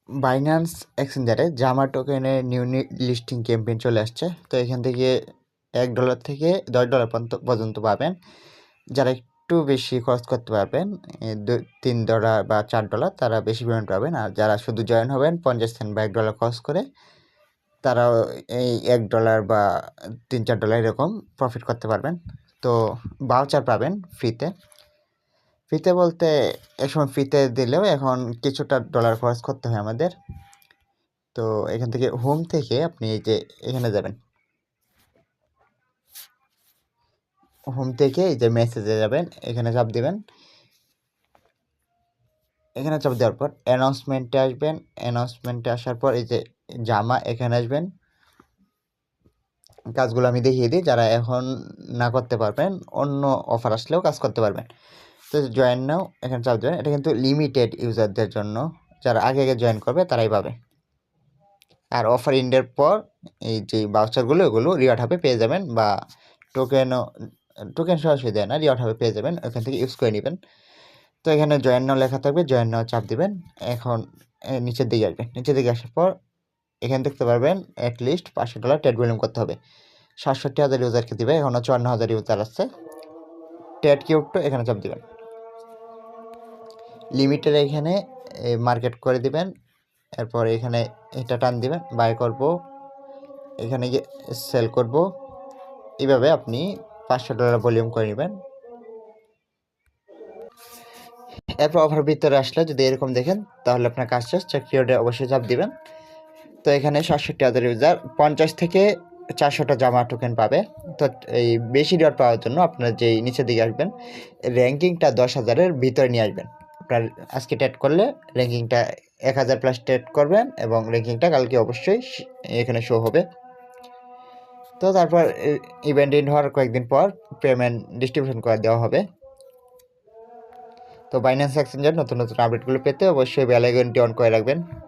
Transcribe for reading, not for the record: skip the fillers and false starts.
Binance এক্সচেঞ্জারে জামা টোকেনের new listing campaign চলে আসছে। তো এখান থেকে $1 থেকে $10 পর্যন্ত পাবেন। যারা একটু বেশি খরচ করতে পারবেন, $3 বা $4, তারা বেশি পেমেন্ট পাবেন। আর যারা শুধু জয়েন হবেন 50 সেন্ট বা $1 খরচ করে, তারাও এই $1 বা $3-4 এরকম প্রফিট করতে পারবেন। তো ভাউচার পাবেন ফ্রিতে। ফ্রিতে বলতে একসময় ফ্রিতে দিলেও এখন কিছুটা ডলার খরচ করতে হয় আমাদের। তো এখান থেকে হোম থেকে আপনি এই যে এখানে যাবেন, হোম থেকে এই যে মেসেজে যাবেন, এখানে চাপ দিবেন। এখানে চাপ দেওয়ার পর অ্যানাউন্সমেন্টে আসবেন। অ্যানাউন্সমেন্টে আসার পর এই যে জামা, এখানে আসবেন। কাজগুলো আমি দেখিয়ে দিই, যারা এখন না করতে পারবেন, অন্য অফার আসলেও কাজ করতে পারবেন। তো জয়েন নাও, এখানে চাপ দেবেন। এটা কিন্তু লিমিটেড ইউজারদের জন্য, যারা আগে আগে জয়েন করবে তারাই পাবে। আর অফার ইন্ডের পর এই যে ভাউচারগুলো, এগুলো রিওয়ার্ড হাবে পেয়ে যাবেন, বা টোকেন সরাসরি দেয় না, রিওয়ার্ড হাবে পেয়ে যাবেন, ওখান থেকে ইউজ করে নেবেন। তো এখানে জয়েন নাও লেখা থাকবে, জয়েন নাও চাপ দিবেন। এখন নিচের দিকে আসবেন। নিচের দিকে আসার পর এখানে দেখতে পারবেন অ্যাটলিস্ট $500 ট্রেড ভলিউম করতে হবে। 67,000 ইউজারকে দিবে, এখনও 54,000 ইউজার আসছে। ট্রেড কিউবটা এখানে চাপ দিবেন। লিমিটের এখানে মার্কেট করে দিবেন। এরপর এখানে এটা টান দিবেন, বাই করব, এখানে গিয়ে সেল করব। এইভাবে আপনি $500 ভলিউম করে নেবেন। এরপর অফার ভিতরে আসলে যদি এরকম দেখেন, তাহলে আপনার কাজ শেষ। চেক পিরিয়ডে অবশ্যই চাপ দিবেন। তো এখানে 67,000 ইউজার 50 থেকে 400টা জামা টোকেন পাবে। তো এই বেশি রিওয়ার্ড পাওয়ার জন্য আপনার যেই নিচের দিকে আসবেন, র্যাঙ্কিংটা 10,000-এর ভিতরে নিয়ে আসবেন। আপনার আজকে ট্রেড করলে র্যাঙ্কিংটা 1000+ ট্রেড করবেন, এবং র্যাঙ্কিংটা কালকে অবশ্যই এখানে শো হবে। তো তারপর ইভেন্ট ইন হওয়ার কয়েকদিন পর পেমেন্ট ডিস্ট্রিবিউশন করে দেওয়া হবে। তো বাইন্যান্স এক্সচেঞ্জের নতুন নতুন আপডেটগুলো পেতে অবশ্যই বেল আইকনটি অন করে রাখবেন।